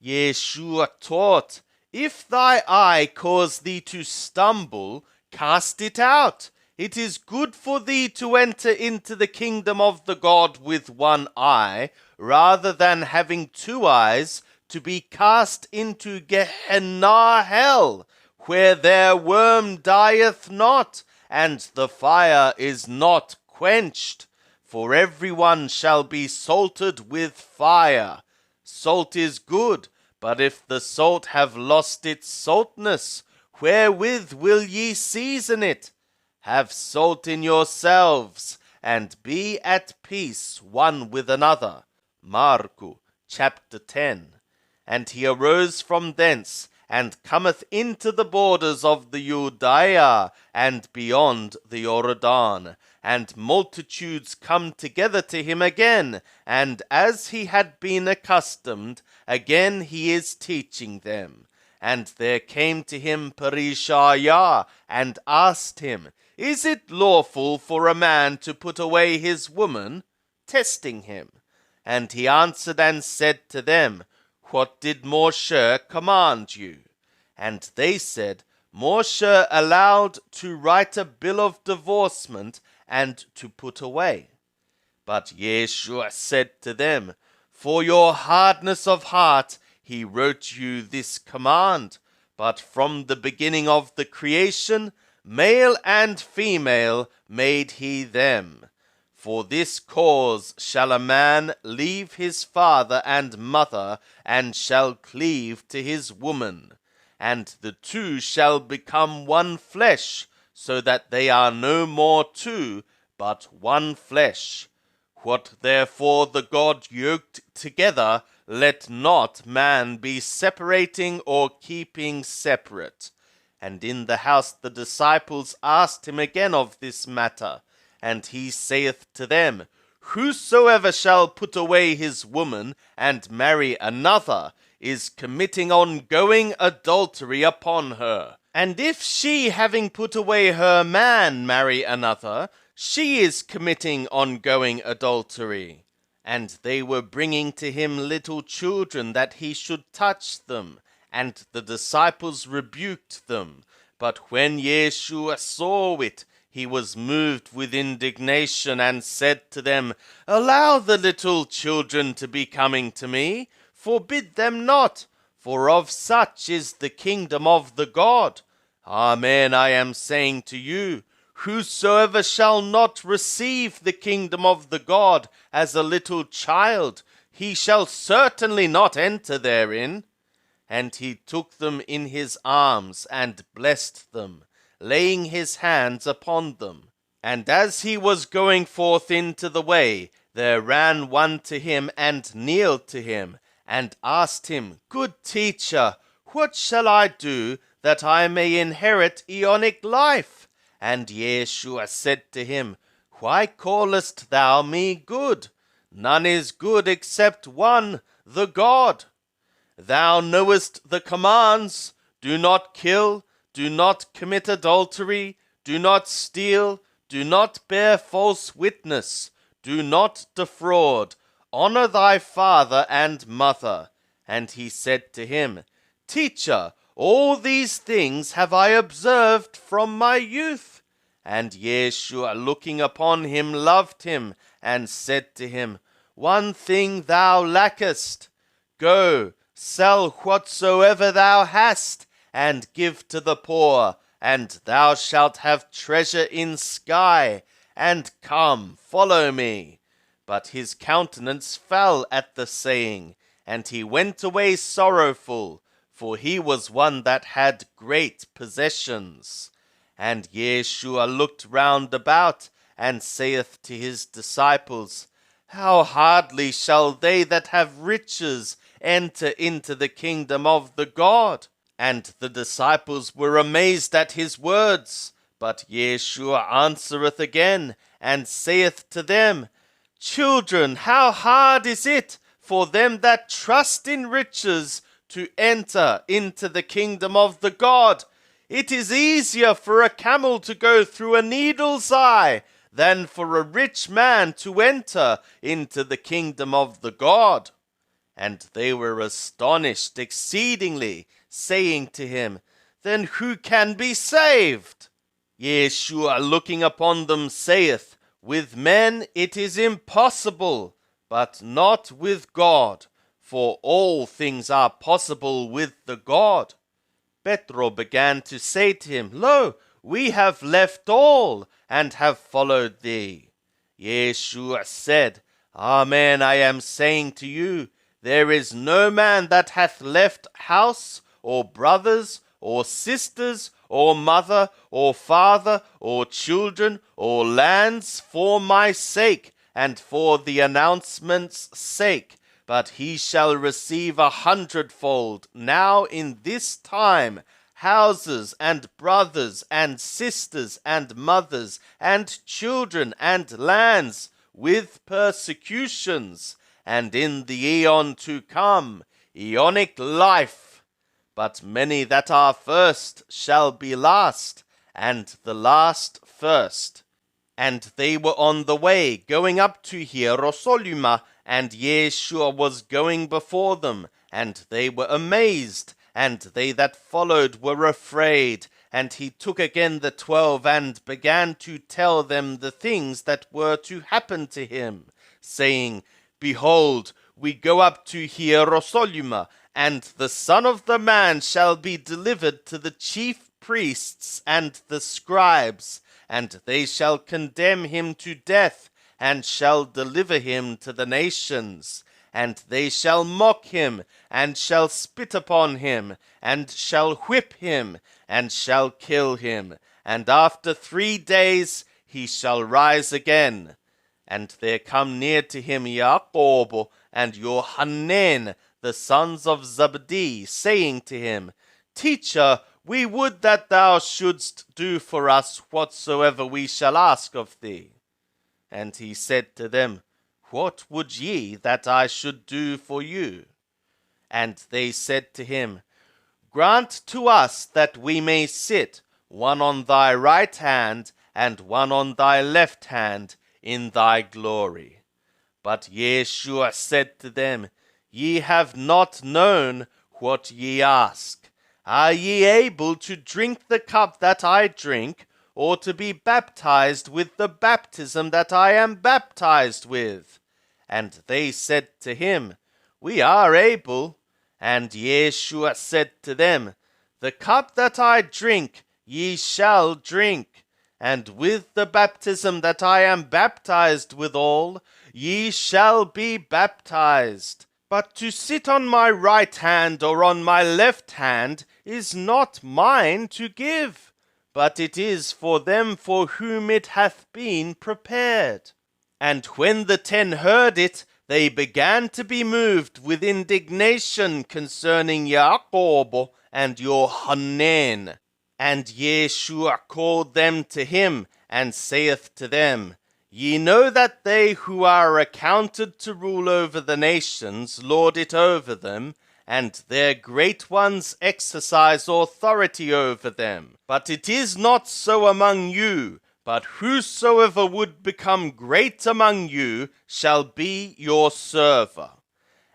Yeshua taught, "If thy eye cause thee to stumble, cast it out. It is good for thee to enter into the kingdom of the God with one eye, rather than having two eyes, to be cast into Gehenna hell, where their worm dieth not, and the fire is not quenched. For everyone shall be salted with fire. Salt is good, but if the salt have lost its saltness, wherewith will ye season it? Have salt in yourselves, and be at peace one with another." Marku chapter 10. And he arose from thence, and cometh into the borders of the Judea, and beyond the Jordan. And multitudes come together to him again, and as he had been accustomed, again he is teaching them. And there came to him Perishaiah, and asked him, "Is it lawful for a man to put away his woman?" testing him. And he answered and said to them, "What did Moshe command you?" And they said, "Moshe allowed to write a bill of divorcement and to put away." But Yeshua said to them, "For your hardness of heart he wrote you this command. But from the beginning of the creation, male and female made he them. For this cause shall a man leave his father and mother, and shall cleave to his woman, and the two shall become one flesh, so that they are no more two, but one flesh. What therefore the God yoked together, let not man be separating or keeping separate." And in the house the disciples asked him again of this matter. And he saith to them, "Whosoever shall put away his woman, and marry another, is committing ongoing adultery upon her. And if she, having put away her man, marry another, she is committing ongoing adultery." And they were bringing to him little children, that he should touch them. And the disciples rebuked them. But when Yeshua saw it, he was moved with indignation, and said to them, "Allow the little children to be coming to me, forbid them not, for of such is the kingdom of the God. Amen, I am saying to you, whosoever shall not receive the kingdom of the God as a little child, he shall certainly not enter therein." And he took them in his arms, and blessed them, laying his hands upon them. And as he was going forth into the way, there ran one to him, and kneeled to him, and asked him, "Good teacher, what shall I do that I may inherit Aeonic life?" And Yeshua said to him, "Why callest thou me good? None is good except one, the God. Thou knowest the commands: do not kill, do not commit adultery, do not steal, do not bear false witness, do not defraud, honor thy father and mother." And he said to him, "Teacher, all these things have I observed from my youth." And Yeshua, looking upon him, loved him, and said to him, "One thing thou lackest. Go, sell whatsoever thou hast, and give to the poor, and thou shalt have treasure in sky, and come, follow me." But his countenance fell at the saying, and he went away sorrowful, for he was one that had great possessions. And Yeshua looked round about, and saith to his disciples, "How hardly shall they that have riches enter into the kingdom of the God?" And the disciples were amazed at his words. But Yeshua answereth again, and saith to them, "Children, how hard is it for them that trust in riches to enter into the kingdom of the God? It is easier for a camel to go through a needle's eye than for a rich man to enter into the kingdom of the God." And they were astonished exceedingly, saying to him, Then who can be saved? Yeshua, looking upon them, saith, With men it is impossible, but not with God, for all things are possible with the God. Petro began to say to him, Lo, we have left all, and have followed thee. Yeshua said, Amen, I am saying to you, there is no man that hath left house, or brothers, or sisters, or mother, or father, or children, or lands, for my sake, and for the announcement's sake, but he shall receive 100-fold now in this time, houses, and brothers, and sisters, and mothers, and children, and lands, with persecutions, and in the aeon to come, aeonic life. But many that are first shall be last, and the last first. And they were on the way, going up to Hierosolima, and Yeshua was going before them, and they were amazed, and they that followed were afraid. And he took again the 12, and began to tell them the things that were to happen to him, saying, Behold, we go up to Hierosolima, and the Son of the Man shall be delivered to the chief priests and the scribes, and they shall condemn him to death, and shall deliver him to the nations. And they shall mock him, and shall spit upon him, and shall whip him, and shall kill him. And after 3 days he shall rise again. And there come near to him Jacob and Johanan, the sons of Zebedee, saying to him, Teacher, we would that thou shouldst do for us whatsoever we shall ask of thee. And he said to them, What would ye that I should do for you? And they said to him, Grant to us that we may sit, one on thy right hand, and one on thy left hand, in thy glory. But Yeshua said to them, Ye have not known what ye ask. Are ye able to drink the cup that I drink, or to be baptized with the baptism that I am baptized with? And they said to him, We are able. And Yeshua said to them, The cup that I drink ye shall drink, and with the baptism that I am baptized withal ye shall be baptized. But to sit on my right hand or on my left hand is not mine to give, but it is for them for whom it hath been prepared. And when the 10 heard it, they began to be moved with indignation concerning Jacob and Johanan. And Yeshua called them to him, and saith to them, Ye know that they who are accounted to rule over the nations lord it over them, and their great ones exercise authority over them. But it is not so among you, but whosoever would become great among you shall be your server.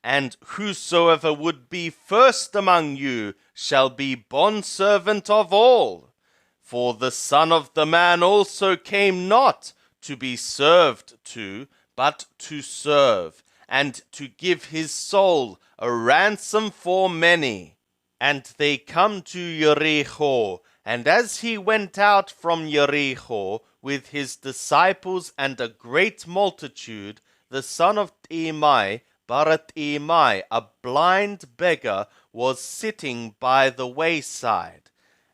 And whosoever would be first among you shall be bondservant of all. For the Son of the Man also came not to be served to, but to serve, and to give his soul a ransom for many. And they come to Jericho, and as he went out from Jericho with his disciples and a great multitude, the son of Timai, Barat-Imai, a blind beggar, was sitting by the wayside.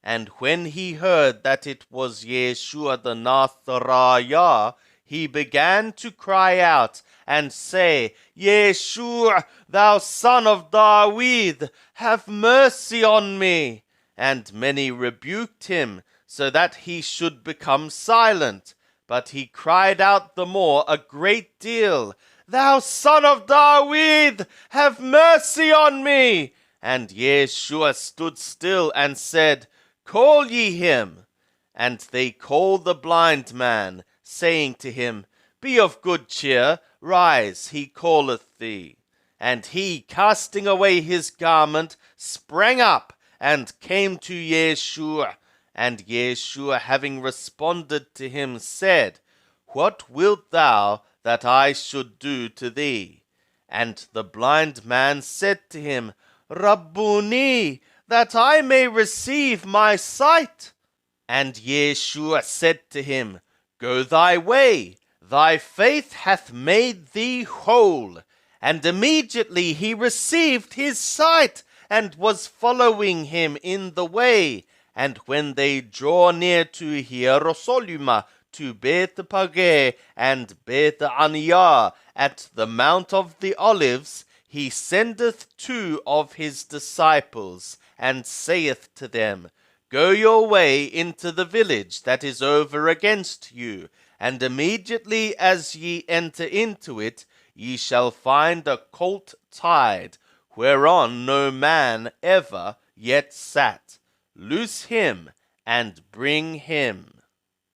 And when he heard that it was Yeshua the Nazarene, he began to cry out and say, Yeshua, thou son of David, have mercy on me. And many rebuked him, so that he should become silent. But he cried out the more a great deal, Thou son of David, have mercy on me. And Yeshua stood still and said, Call ye him. And they called the blind man, saying to him, Be of good cheer, rise, he calleth thee. And he, casting away his garment, sprang up and came to Yeshua. And Yeshua, having responded to him, said, What wilt thou that I should do to thee? And the blind man said to him, Rabboni, that I may receive my sight. And Yeshua said to him, Go thy way, thy faith hath made thee whole. And immediately he received his sight, and was following him in the way. And when they draw near to Hierosolima, to Bethphage and Bethaniah, at the Mount of the Olives, he sendeth 2 of his disciples, and saith to them, Go your way into the village that is over against you, and immediately as ye enter into it, ye shall find a colt tied, whereon no man ever yet sat. Loose him, and bring him.